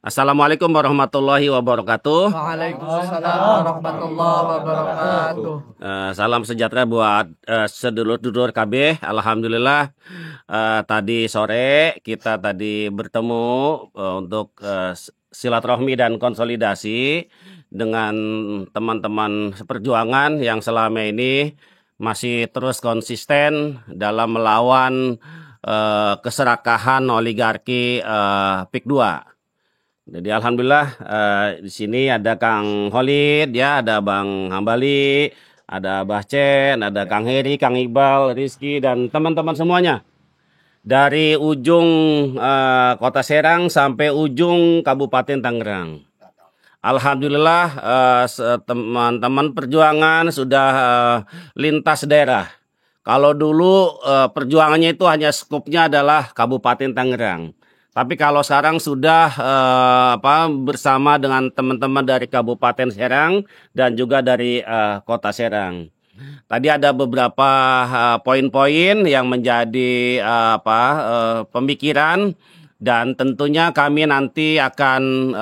Assalamualaikum warahmatullahi wabarakatuh. Waalaikumsalam warahmatullahi wabarakatuh. Salam sejahtera buat sedulur-dulur KB. Alhamdulillah tadi sore kita bertemu untuk silaturahmi dan konsolidasi dengan teman-teman seperjuangan yang selama ini masih terus konsisten dalam melawan keserakahan oligarki PIK 2. Jadi alhamdulillah di sini ada Kang Holid, ya, ada Bang Hambali, ada Bah Cen, ada Kang Heri, Kang Iqbal, Rizky dan teman-teman semuanya. Dari ujung Kota Serang sampai ujung Kabupaten Tangerang. Alhamdulillah teman-teman perjuangan sudah lintas daerah. Kalau dulu perjuangannya itu hanya skupnya adalah Kabupaten Tangerang. Tapi kalau sekarang sudah bersama dengan teman-teman dari Kabupaten Serang dan juga dari Kota Serang. Tadi ada beberapa poin-poin yang menjadi pemikiran dan tentunya kami nanti akan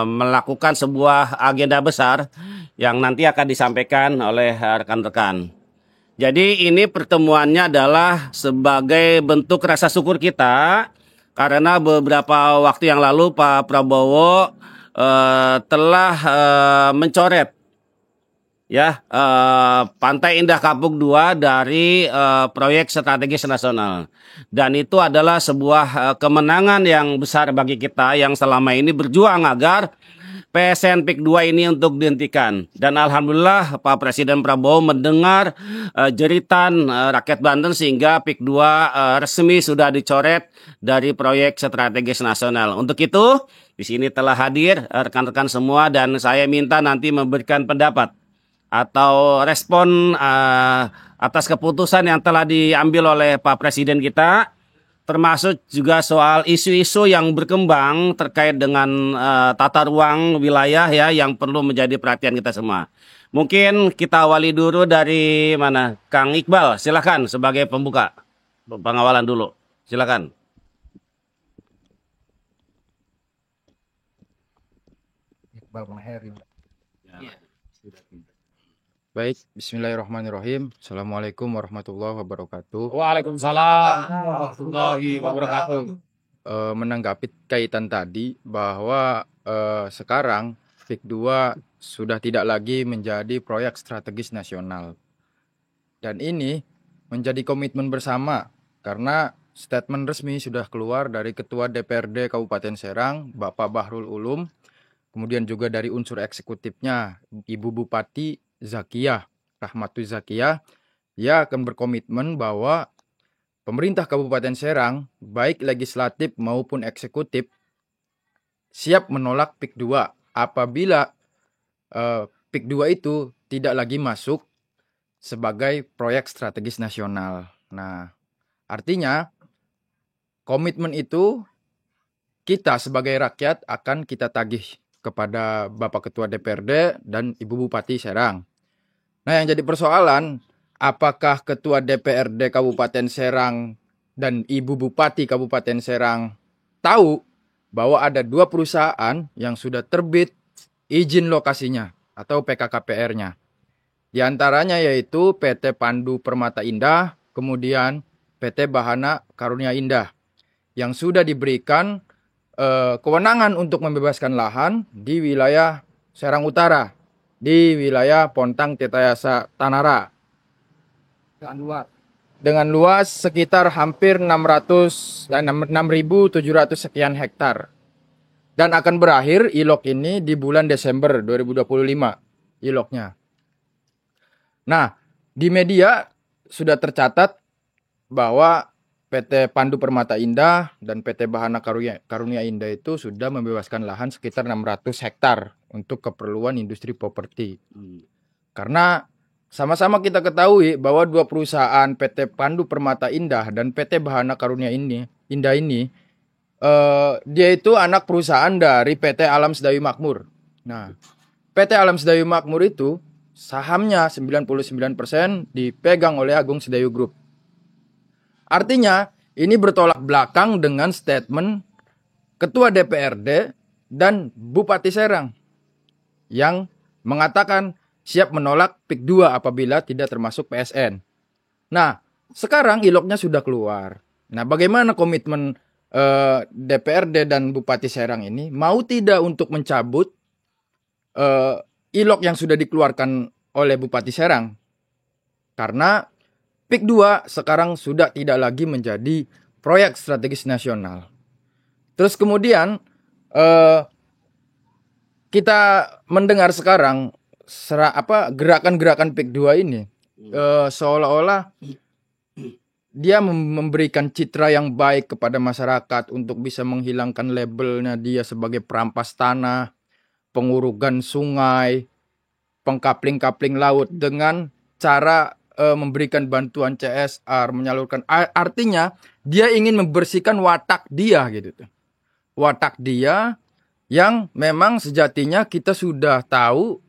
melakukan sebuah agenda besar yang nanti akan disampaikan oleh rekan-rekan. Jadi ini pertemuannya adalah sebagai bentuk rasa syukur kita karena beberapa waktu yang lalu Pak Prabowo telah mencoret Pantai Indah Kapuk 2 dari proyek strategis nasional. Dan itu adalah sebuah kemenangan yang besar bagi kita yang selama ini berjuang agar PSN PIK 2 ini untuk dihentikan. Dan alhamdulillah Pak Presiden Prabowo mendengar jeritan rakyat Banten sehingga PIK 2 resmi sudah dicoret dari proyek strategis nasional. Untuk itu di sini telah hadir rekan-rekan semua dan saya minta nanti memberikan pendapat atau respon atas keputusan yang telah diambil oleh Pak Presiden kita, termasuk juga soal isu-isu yang berkembang terkait dengan tata ruang wilayah ya yang perlu menjadi perhatian kita semua. Mungkin kita awali dulu dari mana? Kang Iqbal, silakan sebagai pembuka pengawalan dulu. Silakan. Iqbal Maheri. Ya. Baik, bismillahirrahmanirrahim. Assalamualaikum warahmatullahi wabarakatuh. Waalaikumsalam warahmatullahi wabarakatuh. Menanggapi kaitan tadi bahwa sekarang PIK 2 sudah tidak lagi menjadi proyek strategis nasional. Dan ini menjadi komitmen bersama karena statement resmi sudah keluar dari Ketua DPRD Kabupaten Serang, Bapak Bahrul Ulum, kemudian juga dari unsur eksekutifnya, Ibu Bupati Zakiyah, Rahmatu Zakiyah, ia akan berkomitmen bahwa pemerintah Kabupaten Serang, baik legislatif maupun eksekutif, siap menolak PIK 2 apabila PIK 2 itu tidak lagi masuk sebagai proyek strategis nasional. Nah, artinya komitmen itu kita sebagai rakyat akan kita tagih kepada Bapak Ketua DPRD dan Ibu Bupati Serang. Nah, yang jadi persoalan, apakah Ketua DPRD Kabupaten Serang dan Ibu Bupati Kabupaten Serang tahu bahwa ada 2 perusahaan yang sudah terbit izin lokasinya atau PKKPR-nya. Di antaranya yaitu PT Pandu Permata Indah, kemudian PT Bahana Karunia Indah, yang sudah diberikan kewenangan untuk membebaskan lahan di wilayah Serang Utara, di wilayah Pontang Tirtayasa Tanara. Dengan luas sekitar hampir 6.700 sekian hektar. Dan akan berakhir ILOK ini di bulan Desember 2025, ILOK-nya. Nah, di media sudah tercatat bahwa PT Pandu Permata Indah dan PT Bahana Karunia Indah itu sudah membebaskan lahan sekitar 600 hektar untuk keperluan industri properti. Karena sama-sama kita ketahui bahwa 2 perusahaan PT Pandu Permata Indah dan PT Bahana Karunia Indah ini dia itu anak perusahaan dari PT Alam Sedayu Makmur. Nah, PT Alam Sedayu Makmur itu sahamnya 99% dipegang oleh Agung Sedayu Group. Artinya, ini bertolak belakang dengan statement Ketua DPRD dan Bupati Serang yang mengatakan siap menolak PIK 2 apabila tidak termasuk PSN. Nah, sekarang ILOK-nya sudah keluar. Nah, bagaimana komitmen DPRD dan Bupati Serang ini mau tidak untuk mencabut ILOK yang sudah dikeluarkan oleh Bupati Serang? Karena PIK 2 sekarang sudah tidak lagi menjadi proyek strategis nasional. Terus kemudian kita mendengar sekarang gerakan-gerakan PIK 2 ini seolah-olah dia memberikan citra yang baik kepada masyarakat untuk bisa menghilangkan labelnya dia sebagai perampas tanah, pengurugan sungai, pengkapling-kapling laut dengan cara memberikan bantuan CSR, menyalurkan. Artinya dia ingin membersihkan watak dia gitu. Watak dia yang memang sejatinya kita sudah tahu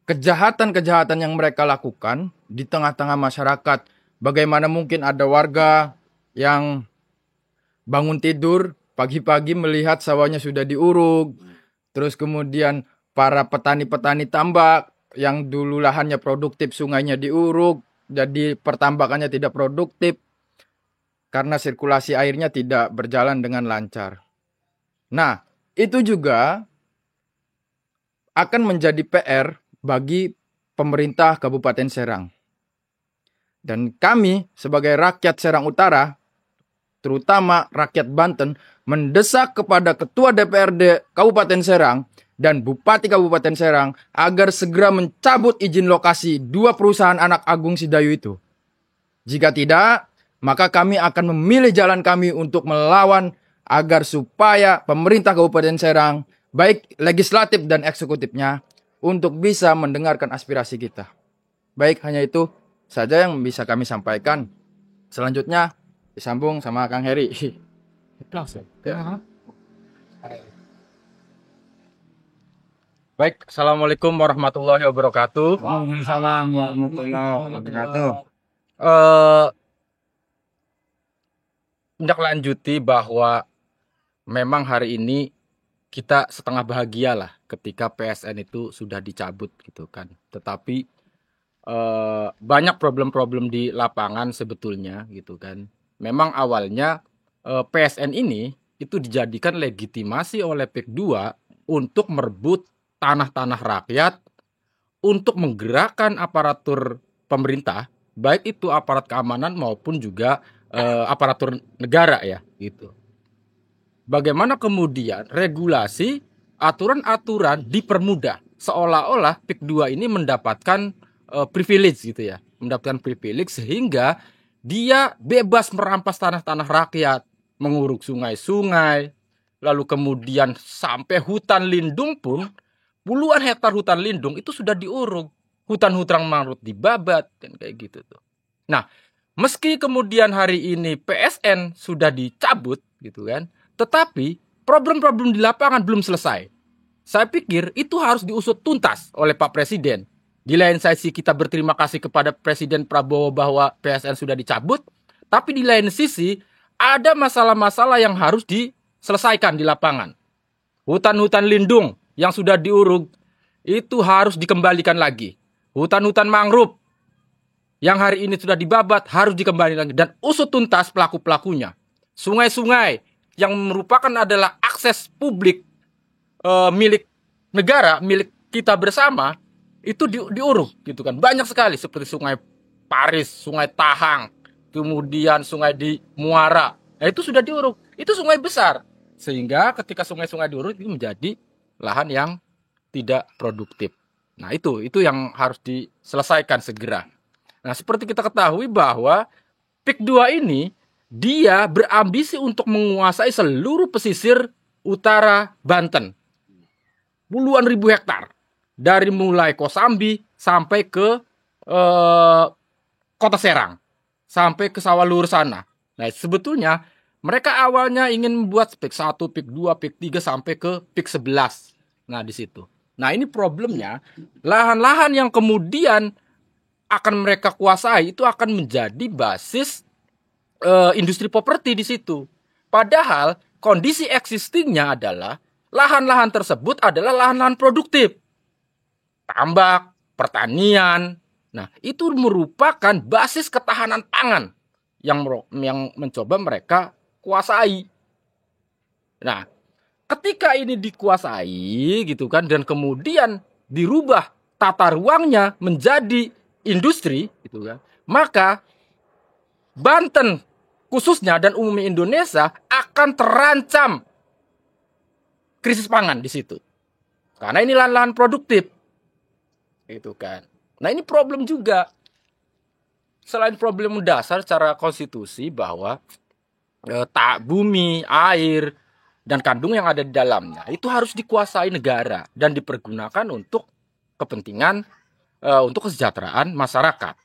kejahatan-kejahatan yang mereka lakukan di tengah-tengah masyarakat. Bagaimana mungkin ada warga yang bangun tidur pagi-pagi melihat sawahnya sudah diuruk. Terus kemudian para petani-petani tambak yang dulu lahannya produktif, sungainya diuruk, jadi pertambakannya tidak produktif karena sirkulasi airnya tidak berjalan dengan lancar. Nah, itu juga akan menjadi PR bagi pemerintah Kabupaten Serang. Dan kami sebagai rakyat Serang Utara, terutama rakyat Banten, mendesak kepada Ketua DPRD Kabupaten Serang dan Bupati Kabupaten Serang agar segera mencabut izin lokasi 2 perusahaan anak Agung Sedayu itu. Jika tidak, maka kami akan memilih jalan kami untuk melawan agar supaya pemerintah Kabupaten Serang, baik legislatif dan eksekutifnya, untuk bisa mendengarkan aspirasi kita. Baik, hanya itu saja yang bisa kami sampaikan. Selanjutnya disambung sama Kang Heri. Ya. Baik, assalamualaikum warahmatullahi wabarakatuh. Waalaikumsalam warahmatullahi wabarakatuh. Menindaklanjuti bahwa memang hari ini kita setengah bahagia lah ketika PSN itu sudah dicabut gitu kan. Tetapi banyak problem-problem di lapangan sebetulnya gitu kan. Memang awalnya PSN ini itu dijadikan legitimasi oleh PIK 2 untuk merebut tanah-tanah rakyat, untuk menggerakkan aparatur pemerintah, baik itu aparat keamanan maupun juga aparatur negara ya gitu. Bagaimana kemudian regulasi, aturan-aturan dipermudah, seolah-olah PIK 2 ini mendapatkan privilege gitu ya, mendapatkan privilege sehingga dia bebas merampas tanah-tanah rakyat, menguruk sungai-sungai, lalu kemudian sampai hutan lindung pun, puluhan hektar hutan lindung itu sudah diuruk, hutan-hutan mangrove dibabat dan kayak gitu tuh. Nah, meski kemudian hari ini PSN sudah dicabut gitu kan, tetapi problem-problem di lapangan belum selesai. Saya pikir itu harus diusut tuntas oleh Pak Presiden. Di lain sisi kita berterima kasih kepada Presiden Prabowo bahwa PSN sudah dicabut, tapi di lain sisi ada masalah-masalah yang harus diselesaikan di lapangan. Hutan-hutan lindung yang sudah diuruk itu harus dikembalikan lagi. Hutan-hutan mangrove yang hari ini sudah dibabat harus dikembalikan lagi dan usut tuntas pelaku-pelakunya. Sungai-sungai yang merupakan adalah akses publik milik negara, milik kita bersama, itu diuruk gitu kan. Banyak sekali seperti Sungai Paris, Sungai Tahang, kemudian sungai di Muara. Nah, itu sudah diuruk. Itu sungai besar. Sehingga ketika sungai-sungai diuruk itu menjadi lahan yang tidak produktif. Nah, itu yang harus diselesaikan segera. Nah, seperti kita ketahui bahwa PIK 2 ini dia berambisi untuk menguasai seluruh pesisir utara Banten. Puluhan ribu hektar. Dari mulai Kosambi sampai ke Kota Serang. Sampai ke sawah luhur sana. Nah, sebetulnya mereka awalnya ingin membuat PIK 1, PIK 2, PIK 3 sampai ke PIK 11. Nah, di situ. Nah, ini problemnya. Lahan-lahan yang kemudian akan mereka kuasai itu akan menjadi basis industri properti di situ. Padahal kondisi existingnya adalah lahan-lahan tersebut adalah lahan-lahan produktif. Tambak, pertanian. Nah, itu merupakan basis ketahanan pangan yang mencoba mereka kuasai. Nah, ketika ini dikuasai gitu kan, dan kemudian dirubah tata ruangnya menjadi industri gitu kan, maka Banten khususnya dan umumnya Indonesia akan terancam krisis pangan di situ. Karena ini lahan-lahan produktif. Gitu kan. Nah, ini problem juga. Selain problem dasar secara konstitusi bahwa bumi, air, dan kandung yang ada di dalamnya itu harus dikuasai negara dan dipergunakan untuk kepentingan untuk kesejahteraan masyarakat.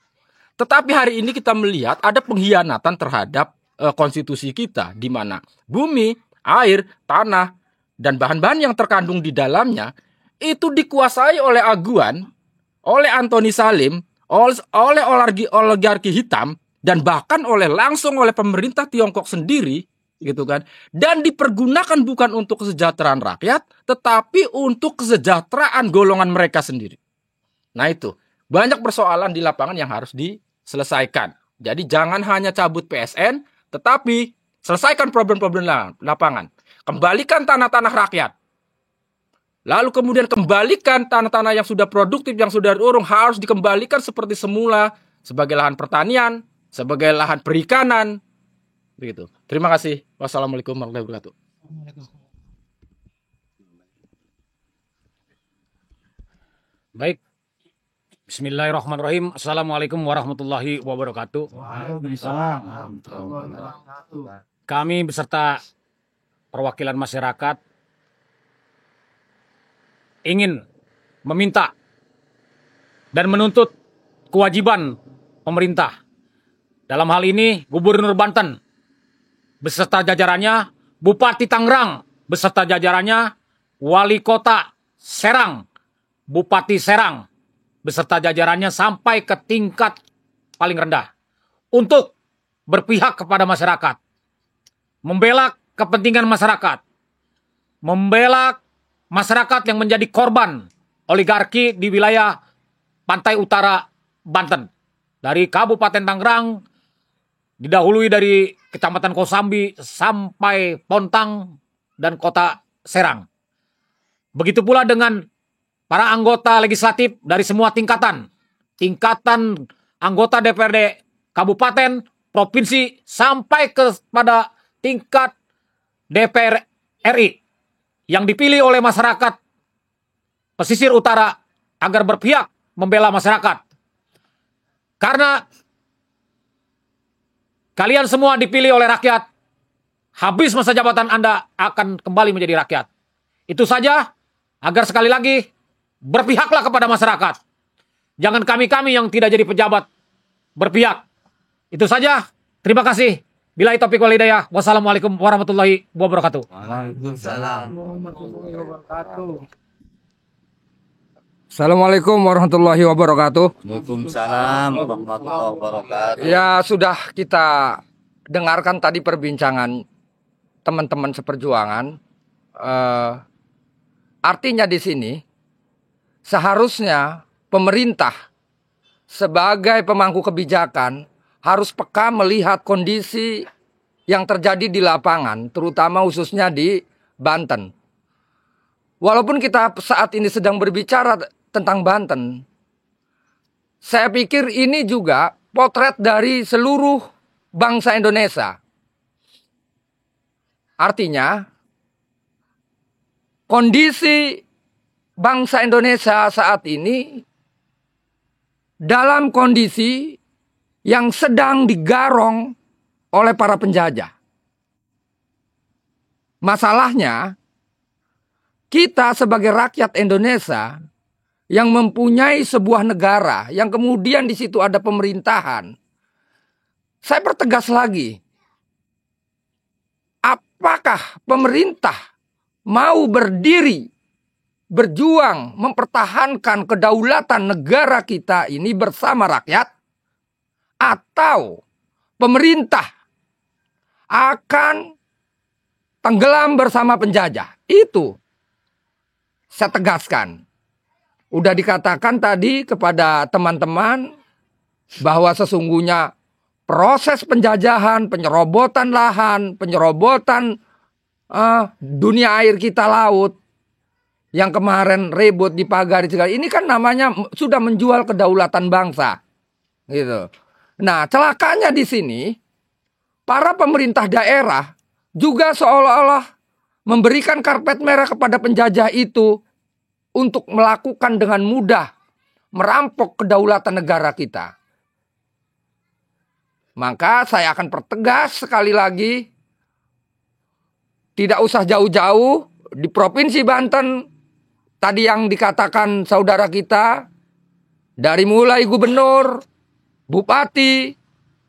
Tetapi hari ini kita melihat ada pengkhianatan terhadap konstitusi kita, di mana bumi, air, tanah, dan bahan-bahan yang terkandung di dalamnya itu dikuasai oleh aguan, oleh Antoni Salim, oleh oligarki hitam, dan bahkan langsung oleh pemerintah Tiongkok sendiri, gitu kan, dan dipergunakan bukan untuk kesejahteraan rakyat, tetapi untuk kesejahteraan golongan mereka sendiri. Nah, itu banyak persoalan di lapangan yang harus diselesaikan. Jadi jangan hanya cabut PSN, tetapi selesaikan problem-problem lapangan. Kembalikan tanah-tanah rakyat. Lalu kemudian kembalikan tanah-tanah yang sudah produktif, yang sudah diurung, harus dikembalikan seperti semula, sebagai lahan pertanian, sebagai lahan perikanan. Begitu. Terima kasih. Wassalamualaikum warahmatullahi wabarakatuh. Baik. Bismillahirrahmanirrahim. Assalamualaikum warahmatullahi wabarakatuh. Kami beserta perwakilan masyarakat ingin meminta dan menuntut kewajiban pemerintah. Dalam hal ini Gubernur Banten beserta jajarannya, Bupati Tangerang beserta jajarannya, Wali Kota Serang, Bupati Serang beserta jajarannya sampai ke tingkat paling rendah untuk berpihak kepada masyarakat, membela kepentingan masyarakat, membela masyarakat yang menjadi korban oligarki di wilayah pantai utara Banten. Dari Kabupaten Tangerang, didahului dari Kecamatan Kosambi sampai Pontang dan Kota Serang. Begitu pula dengan para anggota legislatif dari semua tingkatan. Tingkatan anggota DPRD Kabupaten, Provinsi, sampai kepada tingkat DPR RI yang dipilih oleh masyarakat pesisir utara agar berpihak membela masyarakat. Karena kalian semua dipilih oleh rakyat, habis masa jabatan Anda akan kembali menjadi rakyat. Itu saja, agar sekali lagi berpihaklah kepada masyarakat. Jangan kami-kami yang tidak jadi pejabat berpihak. Itu saja. Terima kasih. Billahi taufiq wal hidayah. Wassalamualaikum warahmatullahi wabarakatuh. Waalaikumsalam warahmatullahi wabarakatuh. Assalamualaikum warahmatullahi wabarakatuh. Waalaikumsalam warahmatullahi wabarakatuh. Ya, sudah kita dengarkan tadi perbincangan teman-teman seperjuangan. Artinya di sini seharusnya pemerintah sebagai pemangku kebijakan harus peka melihat kondisi yang terjadi di lapangan, terutama khususnya di Banten. Walaupun kita saat ini sedang berbicara tentang Banten, saya pikir ini juga potret dari seluruh bangsa Indonesia. Artinya, kondisi bangsa Indonesia saat ini dalam kondisi yang sedang digarong oleh para penjajah. Masalahnya, kita sebagai rakyat Indonesia yang mempunyai sebuah negara yang kemudian di situ ada pemerintahan. Saya pertegas lagi, apakah pemerintah mau berdiri, berjuang, mempertahankan kedaulatan negara kita ini bersama rakyat, atau pemerintah akan tenggelam bersama penjajah? Itu saya tegaskan. Udah dikatakan tadi kepada teman-teman bahwa sesungguhnya proses penjajahan, penyerobotan lahan, penyerobotan dunia air kita laut yang kemarin ribut di Pagari segala ini kan namanya sudah menjual kedaulatan bangsa, gitu. Nah, celakanya di sini para pemerintah daerah juga seolah-olah memberikan karpet merah kepada penjajah itu untuk melakukan dengan mudah merampok kedaulatan negara kita. Maka saya akan pertegas sekali lagi, tidak usah jauh-jauh di Provinsi Banten, tadi yang dikatakan saudara kita, dari mulai gubernur, bupati,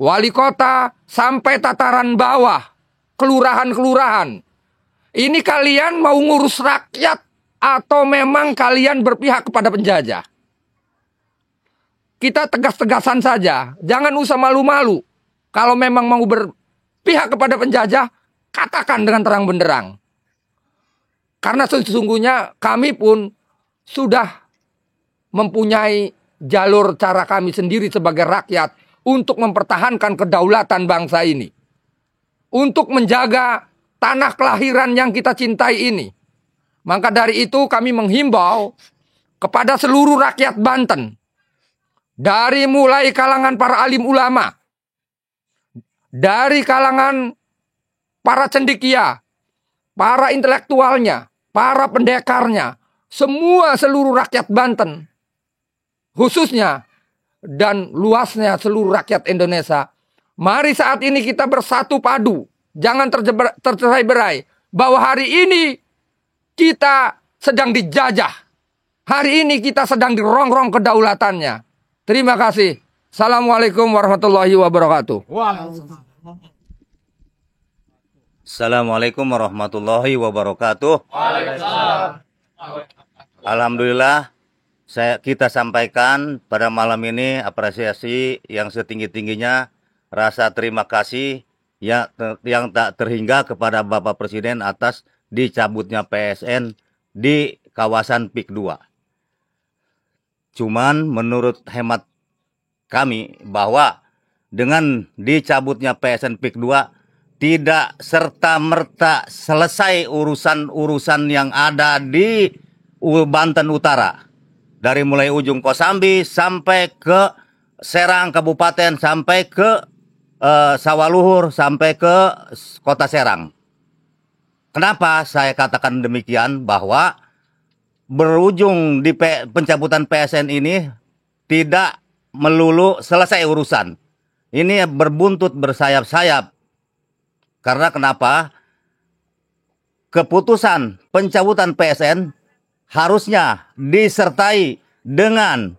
wali kota, sampai tataran bawah, kelurahan-kelurahan. Ini kalian mau ngurus rakyat atau memang kalian berpihak kepada penjajah? Kita tegas-tegasan saja, jangan usah malu-malu. Kalau memang mau berpihak kepada penjajah, katakan dengan terang benderang. Karena sesungguhnya kami pun sudah mempunyai jalur cara kami sendiri sebagai rakyat untuk mempertahankan kedaulatan bangsa ini. Untuk menjaga tanah kelahiran yang kita cintai ini. Maka dari itu kami menghimbau kepada seluruh rakyat Banten. Dari mulai kalangan para alim ulama, dari kalangan para cendekia, para intelektualnya, para pendekarnya, semua seluruh rakyat Banten, khususnya dan luasnya seluruh rakyat Indonesia. Mari saat ini kita bersatu padu, jangan tercerai-berai, bahwa hari ini kita sedang dijajah. Hari ini kita sedang dirongrong kedaulatannya. Terima kasih. Assalamualaikum warahmatullahi wabarakatuh. Assalamualaikum warahmatullahi wabarakatuh. Alhamdulillah, kita sampaikan pada malam ini apresiasi yang setinggi-tingginya, rasa terima kasih yang tak terhingga kepada Bapak Presiden atas dicabutnya PSN di kawasan PIK 2. Cuman menurut hemat kami bahwa dengan dicabutnya PSN PIK 2 tidak serta-merta selesai urusan-urusan yang ada di Banten Utara. Dari mulai ujung Kosambi sampai ke Serang Kabupaten, sampai ke Sawaluhur, sampai ke Kota Serang. Kenapa saya katakan demikian? Bahwa berujung di pencabutan PSN ini tidak melulu selesai urusan. Ini berbuntut bersayap-sayap. Karena kenapa? Keputusan pencabutan PSN harusnya disertai dengan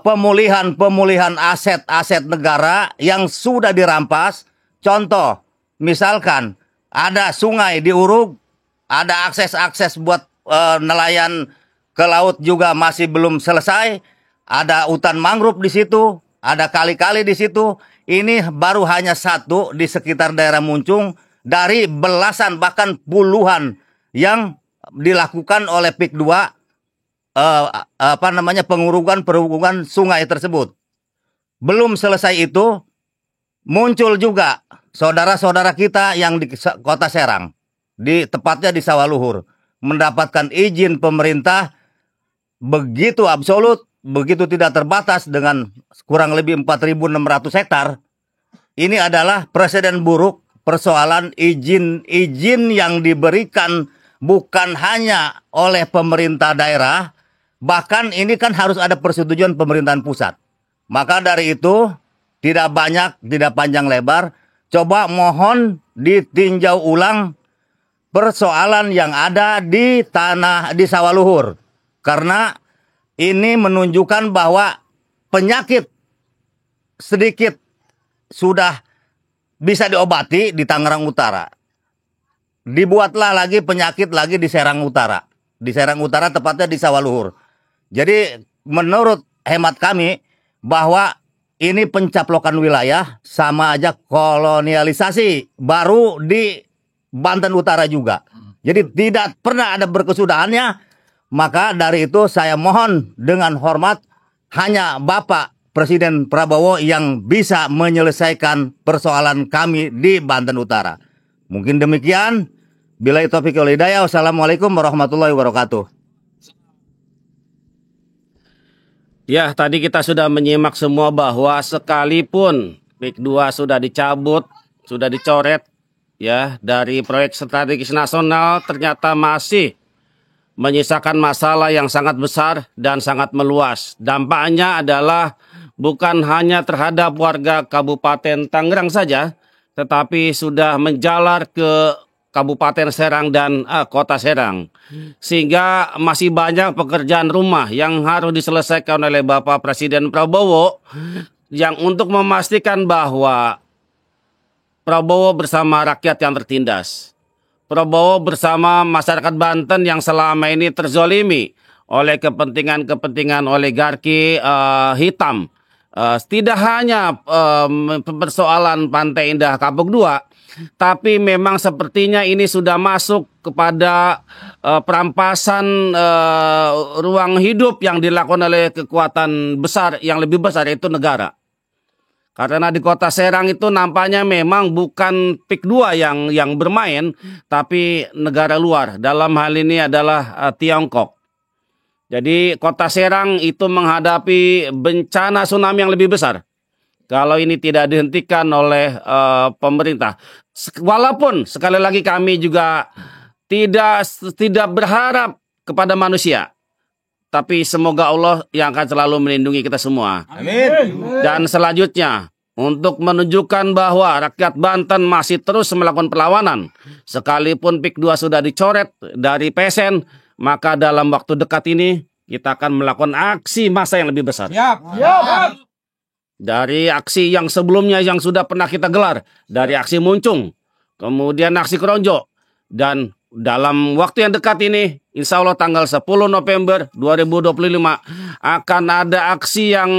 pemulihan aset-aset negara yang sudah dirampas. Contoh, misalkan ada sungai di Urug, ada akses-akses buat nelayan ke laut juga masih belum selesai. Ada hutan mangrove di situ, ada kali-kali di situ. Ini baru hanya satu di sekitar daerah Muncung dari belasan bahkan puluhan yang dilakukan oleh PIK 2 pengurugan sungai tersebut. Belum selesai itu, muncul juga saudara-saudara kita yang di Kota Serang, tepatnya di Sawaluhur, mendapatkan izin pemerintah begitu absolut, begitu tidak terbatas dengan kurang lebih 4.600 hektar. Ini adalah presiden buruk persoalan izin yang diberikan bukan hanya oleh pemerintah daerah, bahkan ini kan harus ada persetujuan pemerintahan pusat. Maka dari itu tidak banyak, tidak panjang lebar, coba mohon ditinjau ulang persoalan yang ada di Sawaluhur. Karena ini menunjukkan bahwa penyakit sedikit sudah bisa diobati di Tangerang Utara. Dibuatlah lagi penyakit lagi di Serang Utara. Di Serang Utara tepatnya di Sawaluhur. Jadi menurut hemat kami bahwa ini pencaplokan wilayah sama aja kolonialisasi baru di Banten Utara juga. Jadi tidak pernah ada berkesudahannya Maka dari itu saya mohon dengan hormat, hanya Bapak Presiden Prabowo yang bisa menyelesaikan persoalan kami di Banten Utara. Mungkin demikian. Billahi taufiq wal hidayah. Wassalamualaikum warahmatullahi wabarakatuh. Ya, tadi kita sudah menyimak semua bahwa sekalipun PIK 2 sudah dicabut, sudah dicoret ya dari proyek strategis nasional, ternyata masih menyisakan masalah yang sangat besar dan sangat meluas. Dampaknya adalah bukan hanya terhadap warga Kabupaten Tangerang saja, tetapi sudah menjalar ke Kabupaten Serang dan Kota Serang. Sehingga masih banyak pekerjaan rumah yang harus diselesaikan oleh Bapak Presiden Prabowo yang untuk memastikan bahwa Prabowo bersama rakyat yang tertindas. Prabowo bersama masyarakat Banten yang selama ini terzolimi oleh kepentingan-kepentingan oligarki hitam. Tidak hanya persoalan Pantai Indah Kapuk 2, tapi memang sepertinya ini sudah masuk kepada perampasan ruang hidup yang dilakukan oleh kekuatan besar yang lebih besar, yaitu negara. Karena di Kota Serang itu nampaknya memang bukan PIK 2 yang bermain, tapi negara luar. Dalam hal ini adalah Tiongkok. Jadi Kota Serang itu menghadapi bencana tsunami yang lebih besar kalau ini tidak dihentikan oleh pemerintah. Walaupun sekali lagi kami juga tidak berharap kepada manusia, tapi semoga Allah yang akan selalu melindungi kita semua. Amin. Dan selanjutnya, untuk menunjukkan bahwa rakyat Banten masih terus melakukan perlawanan, sekalipun PIK 2 sudah dicoret dari PSN, maka dalam waktu dekat ini kita akan melakukan aksi massa yang lebih besar. Dari aksi yang sebelumnya yang sudah pernah kita gelar, dari aksi Muncung, kemudian aksi Keronjo, dan dalam waktu yang dekat ini, insya Allah tanggal 10 November 2025 akan ada aksi yang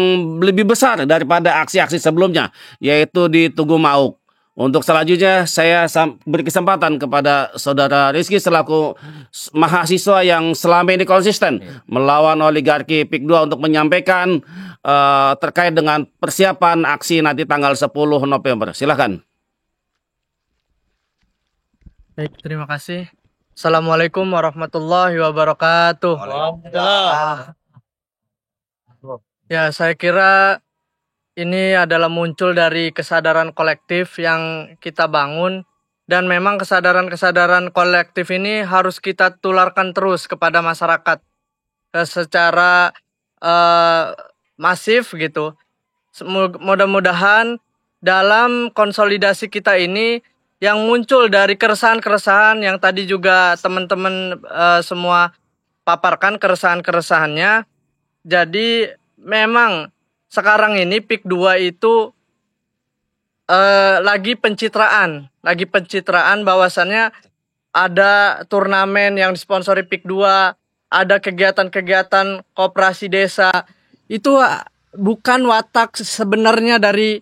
lebih besar daripada aksi-aksi sebelumnya, yaitu di Tugu Mauk. Untuk selanjutnya saya beri kesempatan kepada Saudara Rizky selaku mahasiswa yang selama ini konsisten melawan oligarki PIK 2 untuk menyampaikan terkait dengan persiapan aksi nanti tanggal 10 November. Silakan. Baik, terima kasih. Assalamualaikum warahmatullahi wabarakatuh. Ya, saya kira ini adalah muncul dari kesadaran kolektif yang kita bangun, dan memang kesadaran-kesadaran kolektif ini harus kita tularkan terus kepada masyarakat secara masif gitu. Mudah-mudahan dalam konsolidasi kita ini yang muncul dari keresahan-keresahan yang tadi juga teman-teman semua paparkan keresahan-keresahannya. Jadi memang sekarang ini PIK 2 itu lagi pencitraan bahwasannya ada turnamen yang disponsori PIK 2, ada kegiatan-kegiatan koperasi desa. Itu bukan watak sebenarnya dari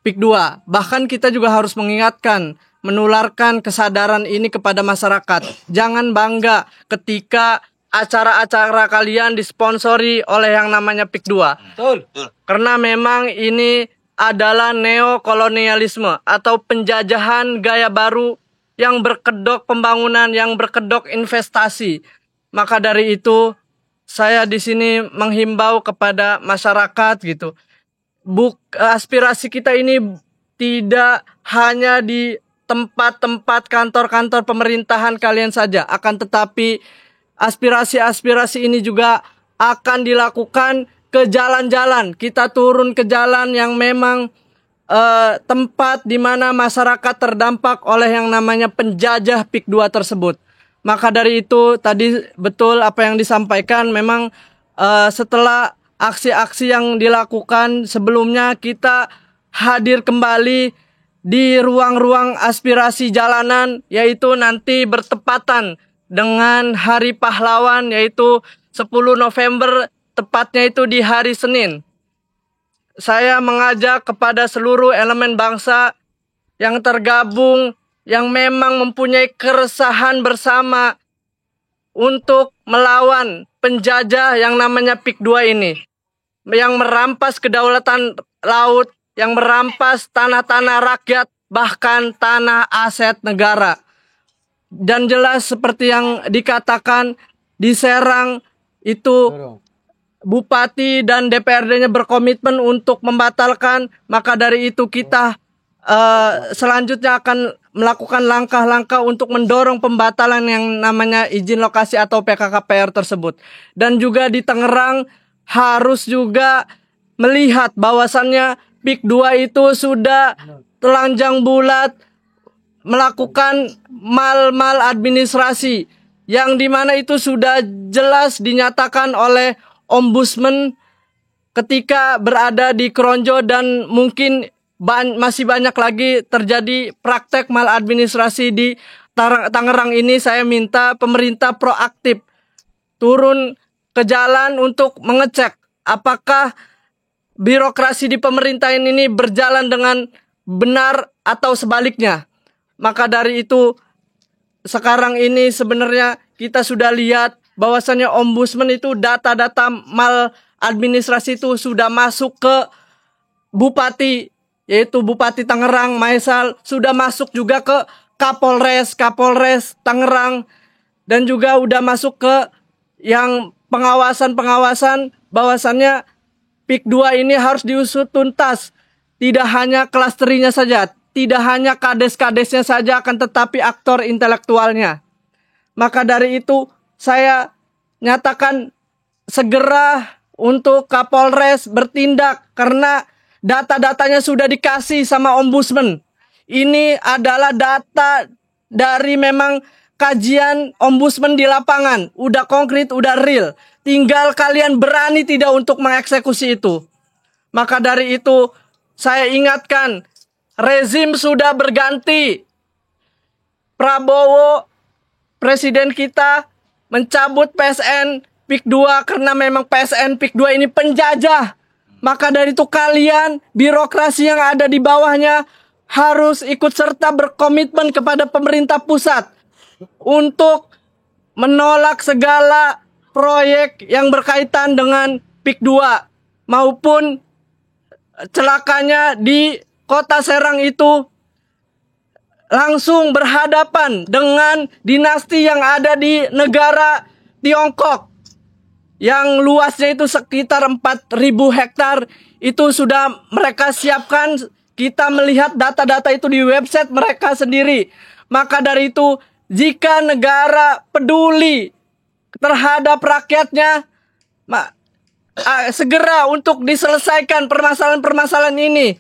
PIK 2. Bahkan kita juga harus mengingatkan, menularkan kesadaran ini kepada masyarakat. Jangan bangga ketika acara-acara kalian disponsori oleh yang namanya PIK 2. Betul. Karena memang ini adalah neokolonialisme atau penjajahan gaya baru yang berkedok pembangunan, yang berkedok investasi. Maka dari itu saya di sini menghimbau kepada masyarakat gitu. Aspirasi kita ini tidak hanya di tempat-tempat kantor-kantor pemerintahan kalian saja, akan tetapi aspirasi-aspirasi ini juga akan dilakukan ke jalan-jalan. Kita turun ke jalan yang memang tempat di mana masyarakat terdampak oleh yang namanya penjajah PIK 2 tersebut. Maka dari itu tadi betul apa yang disampaikan, memang setelah aksi-aksi yang dilakukan sebelumnya, kita hadir kembali di ruang-ruang aspirasi jalanan, yaitu nanti bertepatan dengan Hari Pahlawan, yaitu 10 November, tepatnya itu di hari Senin. Saya mengajak kepada seluruh elemen bangsa yang tergabung, yang memang mempunyai keresahan bersama untuk melawan penjajah yang namanya PIK 2 ini, yang merampas kedaulatan laut, yang merampas tanah-tanah rakyat, bahkan tanah aset negara. Dan jelas seperti yang dikatakan di Serang itu Bupati dan DPRD-nya berkomitmen untuk membatalkan, maka dari itu kita selanjutnya akan melakukan langkah-langkah untuk mendorong pembatalan yang namanya izin lokasi atau PKKPR tersebut. Dan juga di Tangerang harus juga melihat bahwasannya PIK 2 itu sudah telanjang bulat melakukan mal-mal administrasi yang dimana itu sudah jelas dinyatakan oleh Ombudsman ketika berada di Kronjo, dan mungkin masih banyak lagi terjadi praktek maladministrasi di Tangerang ini. Saya minta pemerintah proaktif turun ke jalan untuk mengecek apakah birokrasi di pemerintahan ini berjalan dengan benar atau sebaliknya. Maka dari itu sekarang ini sebenarnya kita sudah lihat bahwasannya Ombudsman itu data-data maladministrasi itu sudah masuk ke Bupati, yaitu Bupati Tangerang, Maesal, sudah masuk juga ke Kapolres Tangerang, dan juga udah masuk ke yang pengawasan bahwasannya PIK 2 ini harus diusut tuntas. Tidak hanya klasterinya saja, tidak hanya kades-kadesnya saja, akan tetapi aktor intelektualnya. Maka dari itu saya nyatakan segera untuk Kapolres bertindak, karena data-datanya sudah dikasih sama Ombudsman. Ini adalah data dari memang kajian Ombudsman di lapangan. Udah konkret, udah real. Tinggal kalian berani tidak untuk mengeksekusi itu. Maka dari itu saya ingatkan, rezim sudah berganti. Prabowo, presiden kita, mencabut PSN PIK 2 karena memang PSN PIK 2 ini penjajah. Maka dari itu kalian, birokrasi yang ada di bawahnya, harus ikut serta berkomitmen kepada pemerintah pusat untuk menolak segala proyek yang berkaitan dengan PIK 2 maupun celakanya di Kota Serang itu langsung berhadapan dengan dinasti yang ada di negara Tiongkok yang luasnya itu sekitar 4.000 hektar. Itu sudah mereka siapkan. Kita melihat data-data itu di website mereka sendiri. Maka dari itu, jika negara peduli terhadap rakyatnya, segera untuk diselesaikan permasalahan-permasalahan ini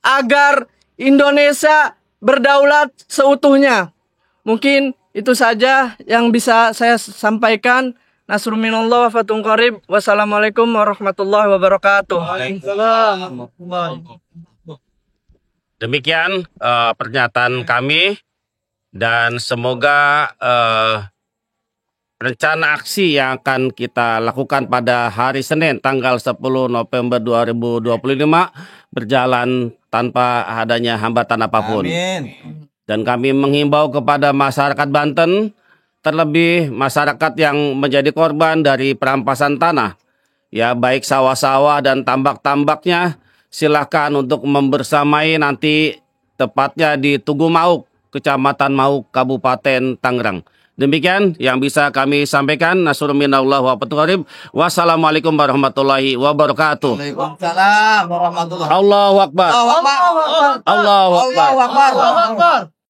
agar Indonesia berdaulat seutuhnya. Mungkin itu saja yang bisa saya sampaikan. Nasrul minallah wa fathun qarib. Wassalamualaikum warahmatullahi wabarakatuh. Demikian pernyataan kami, dan semoga rencana aksi yang akan kita lakukan pada hari Senin tanggal 10 November 2025 berjalan tanpa adanya hambatan apapun. Amin. Dan kami menghimbau kepada masyarakat Banten, terlebih masyarakat yang menjadi korban dari perampasan tanah, ya baik sawah-sawah dan tambak-tambaknya, silakan untuk membersamai nanti tepatnya di Tugu Mauk, Kecamatan Mauk, Kabupaten Tangerang. Demikian yang bisa kami sampaikan. Nasrul minallah wa fathun qarib. Wassalamualaikum warahmatullahi wabarakatuh. Waalaikumsalam warahmatullahi wabarakatuh. Allahu Akbar. Allahu Akbar. Allahu Akbar. Allahu Akbar.